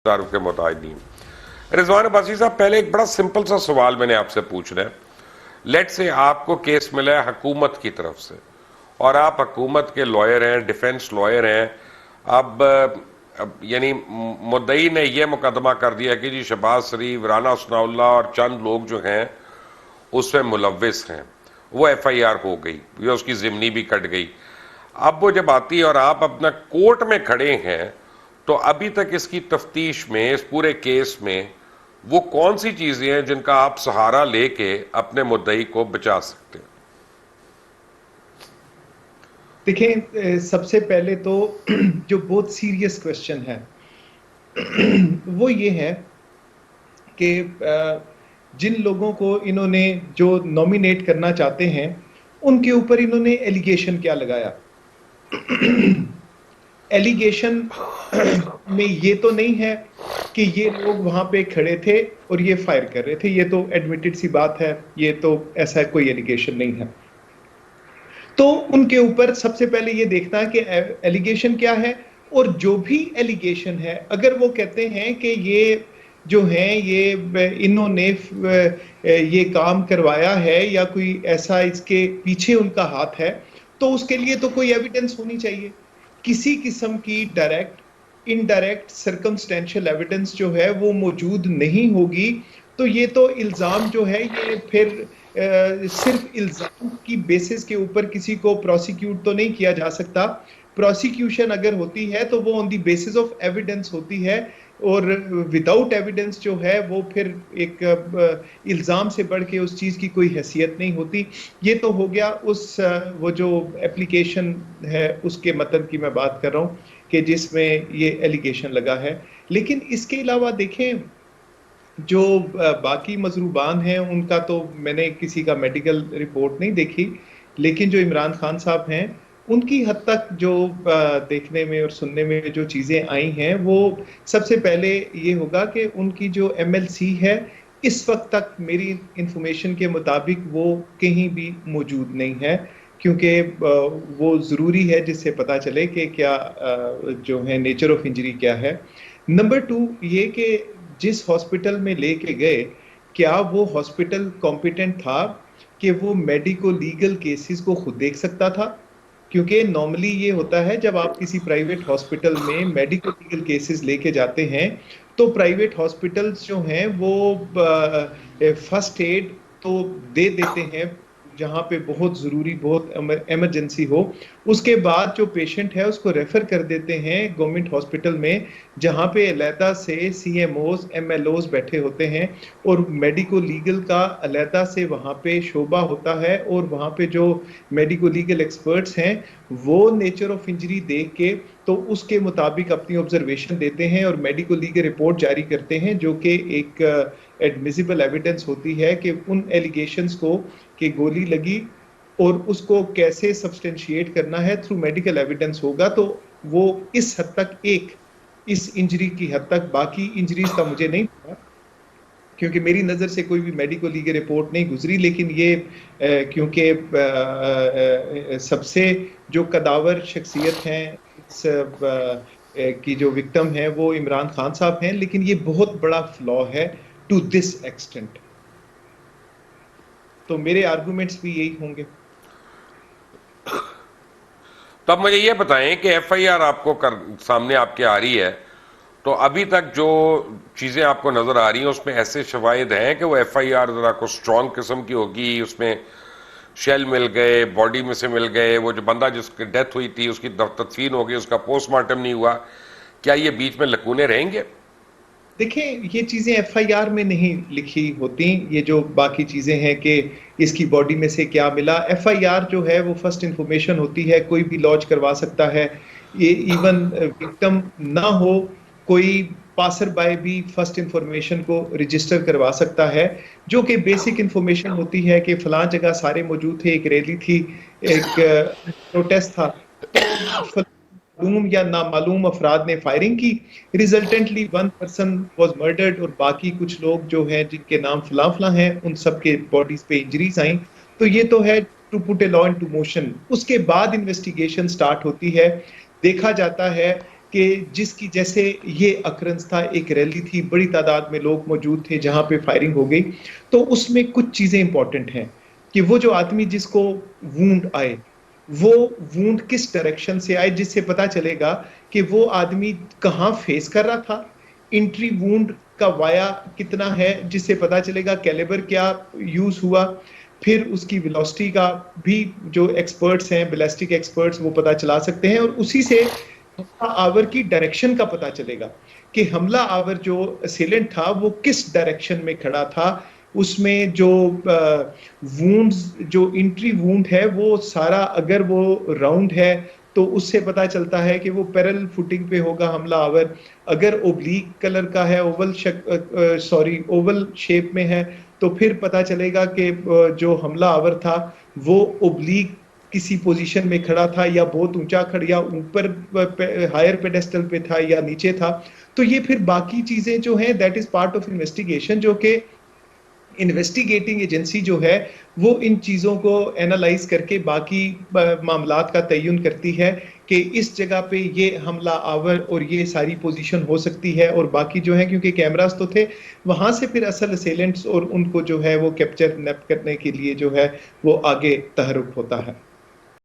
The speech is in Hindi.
तारुफ के मोहताज नहीं। रिजवान अब्बासी साहब, पहले एक बड़ा सिंपल सा सवाल मैंने आपसे पूछना है। लेट से आपको केस मिला है हुकूमत की तरफ से और आप हुकूमत के लॉयर हैं, डिफेंस लॉयर हैं। अब यानी मुद्दई ने यह मुकदमा कर दिया कि जी शहबाज शरीफ, राना सनाउल्लाह और चंद लोग जो हैं उसमें मुलव्विस हैं, वो FIR हो गई या उसकी ज़िमनी भी कट गई। अब वो जब आती है और आप अपना कोर्ट में खड़े हैं, तो अभी तक इसकी तफ्तीश में, इस पूरे केस में वो कौन सी चीजें हैं जिनका आप सहारा लेके अपने मुद्दई को बचा सकते हैं? देखें, सबसे पहले तो जो बहुत सीरियस क्वेश्चन है वो ये है कि जिन लोगों को इन्होंने जो नॉमिनेट करना चाहते हैं उनके ऊपर इन्होंने एलिगेशन क्या लगाया। एलिगेशन में ये तो नहीं है कि ये लोग वहां पे खड़े थे और ये फायर कर रहे थे, ये तो एडमिटेड सी बात है, ये तो ऐसा कोई एलिगेशन नहीं है। तो उनके ऊपर सबसे पहले ये देखना है कि एलिगेशन क्या है, और जो भी एलिगेशन है अगर वो कहते हैं कि ये जो है ये इन्होंने ये काम करवाया है या कोई ऐसा इसके पीछे उनका हाथ है, तो उसके लिए तो कोई एविडेंस होनी चाहिए। किसी किस्म की डायरेक्ट, इनडायरेक्ट, सर्कमस्टेंशियल एविडेंस जो है वो मौजूद नहीं होगी, तो ये तो इल्जाम जो है ये फिर सिर्फ इल्जाम की बेसिस के ऊपर किसी को प्रोसिक्यूट तो नहीं किया जा सकता। प्रोसिक्यूशन अगर होती है तो वो on the basis of evidence होती है, और विदाउट एविडेंस जो है वो फिर एक इल्ज़ाम से बढ़ के उस चीज़ की कोई हैसियत नहीं होती। ये तो हो गया उस वो जो एप्लीकेशन है उसके मतन की मैं बात कर रहा हूँ कि जिसमें ये एलिगेशन लगा है। लेकिन इसके अलावा देखें, जो बाकी मजरूबान हैं उनका तो मैंने किसी का मेडिकल रिपोर्ट नहीं देखी, लेकिन जो इमरान खान साहब हैं उनकी हद तक जो देखने में और सुनने में जो चीज़ें आई हैं, वो सबसे पहले ये होगा कि उनकी जो MLC है इस वक्त तक मेरी इंफॉर्मेशन के मुताबिक वो कहीं भी मौजूद नहीं है, क्योंकि वो ज़रूरी है जिससे पता चले कि क्या जो है नेचर ऑफ इंजरी क्या है। नंबर 2 ये कि जिस हॉस्पिटल में लेके गए, क्या वो हॉस्पिटल कॉम्पिटेंट था कि वो मेडिको लीगल केसेस को खुद देख सकता था? क्योंकि नॉर्मली ये होता है जब आप किसी प्राइवेट हॉस्पिटल में मेडिको लीगल केसेस लेके जाते हैं तो प्राइवेट हॉस्पिटल्स जो हैं वो फर्स्ट एड तो दे देते हैं जहाँ पे बहुत ज़रूरी, बहुत एमरजेंसी हो। उसके बाद जो पेशेंट है उसको रेफ़र कर देते हैं गवर्नमेंट हॉस्पिटल में, जहाँ पे अलहदा से CMOs MLOs बैठे होते हैं और मेडिको लीगल का अलहदा से वहाँ पे शोबा होता है, और वहाँ पे जो मेडिको लीगल एक्सपर्ट्स हैं वो नेचर ऑफ इंजरी देख के तो उसके मुताबिक अपनी ऑब्जर्वेशन देते हैं और मेडिको लीगल रिपोर्ट जारी करते हैं, जो कि एक एडमिसिबल एविडेंस होती है कि उन एलिगेशंस को कि गोली लगी और उसको कैसे सब्सटेंशिएट करना है थ्रू मेडिकल एविडेंस होगा। तो वो इस हद तक, एक इस इंजरी की हद तक, बाकी इंजरीज का मुझे नहीं पता क्योंकि मेरी नज़र से कोई भी मेडिको लीगल रिपोर्ट नहीं गुजरी। लेकिन ये क्योंकि सबसे जो कदावर शख्सियत हैं की जो विक्टिम है वो इमरान खान साहब हैं, लेकिन ये बहुत बड़ा फ्लॉ है टू दिस एक्सटेंट। तो मेरे आर्गुमेंट्स भी यही होंगे। तब मुझे ये बताएं कि FIR आपको सामने आपके आ रही है, तो अभी तक जो चीज़ें आपको नज़र आ रही हैं उसमें ऐसे शवाहिद हैं कि वो FIR ज़रा को स्ट्रॉन्ग किस्म की होगी, उसमें शेल मिल गए, बॉडी में से मिल गए, वो जो बंदा जिसकी डेथ हुई थी उसकी तदफीन हो गई, उसका पोस्टमार्टम नहीं हुआ, क्या ये बीच में लकूने रहेंगे? देखिए, ये चीज़ें FIR में नहीं लिखी होती, ये जो बाकी चीज़ें हैं कि इसकी बॉडी में से क्या मिला। FIR जो है वो फर्स्ट इंफॉर्मेशन होती है, कोई भी लॉन्च करवा सकता है। ये इवन विक्टिम ना हो, कोई पासर बाय भी फर्स्ट इंफॉर्मेशन को रजिस्टर करवा सकता है, जो कि बेसिक इंफॉर्मेशन होती है कि फलां जगह सारे मौजूद थे, एक रैली थी, एक प्रोटेस्ट था, तो मालूम या नामालूम अफराद ने फायरिंग की, रिजल्टेंटली 1 पर्सन वाज मर्डर्ड और बाकी कुछ लोग जो हैं जिनके नाम फलां फलां हैं उन सब के बॉडीज पे इंजरीज आई। तो ये तो है to put a law into motion. उसके बाद इन्वेस्टिगेशन स्टार्ट होती है, देखा जाता है कि जिसकी जैसे ये अक्रंस था, एक रैली थी, बड़ी तादाद में लोग मौजूद थे जहां पे फायरिंग हो गई। तो उसमें कुछ चीजें इंपॉर्टेंट हैं कि वो जो आदमी जिसको वूंड आए, वो वूंड किस डायरेक्शन से आए, जिससे पता चलेगा कि वो आदमी कहाँ फेस कर रहा था। इंट्री वूंड का वाया कितना है, जिससे पता चलेगा कैलिबर क्या यूज हुआ। फिर उसकी वेलोसिटी का भी जो एक्सपर्ट्स हैं, बैलिस्टिक एक्सपर्ट्स, वो पता चला सकते हैं, और उसी से हमला आवर की डायरेक्शन का पता चलेगा कि हमला आवर जो असेलेंट था वो किस डायरेक्शन में खड़ा था। उसमें जो वूंड्स, जो इंट्री वूंड है, वो सारा अगर वो राउंड है तो उससे पता चलता है कि वो पैरेलल फुटिंग पे होगा हमला आवर। अगर ओब्लीक कलर का है, ओवल शेप में है, तो फिर पता चलेगा कि जो हमला आवर था वो ओब्लीक किसी पोजीशन में खड़ा था, या बहुत ऊंचा खड़ा, या ऊपर हायर पेडेस्टल पे था, या नीचे था। तो ये फिर बाकी चीजें जो हैं, that is part of investigation, जो कि इन्वेस्टिगेटिंग एजेंसी जो है वो इन चीजों को एनालाइज करके बाकी मामलात का तयन करती है कि इस जगह पे ये हमला आवर और ये सारी पोजीशन हो सकती है। और बाकी जो है, क्योंकि कैमरास तो थे, वहां से फिर असल असेलेंट्स और उनको जो है वो कैप्चर नैप करने के लिए जो है वो आगे तहरुक होता है।